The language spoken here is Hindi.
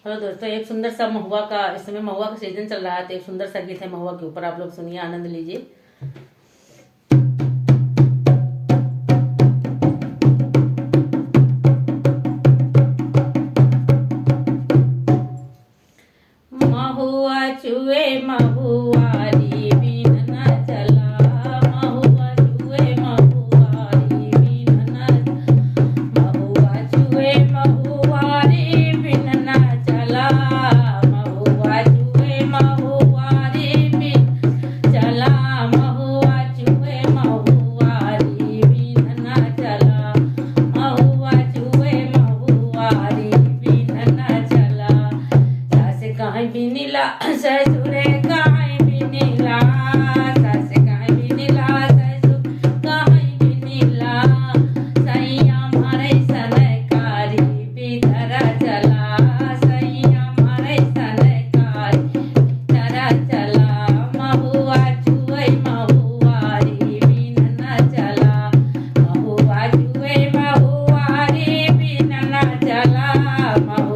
हेलो दोस्तों, एक सुंदर सा महुआ का, इस समय महुआ का सीजन चल रहा है, तो एक सुंदर सा गीत है महुआ के ऊपर। आप लोग सुनिए, आनंद लीजिए। महुआ चुए महुआरी बिन न चला, महुआ चुए महुआरी बिन न, महुआ चुए महुआरी बिन न चला, महुआ चुए महुआरी बिन चला, महुआ चुए महुआरी बिन न चला, महुआ चुए महुआरी बिन न चला। सास कहीं बिनिला ससुरे कहीं बिनिला, सास कहीं बिनिला ससुर कहीं बिनिला, सैया मारे सनकारी भीतर चला, सैया मारे सनकारी भीतर चला, महुआ चुए महुआरी बिन न चला, महुआ चुए महुआरी बिन न चला, महुआ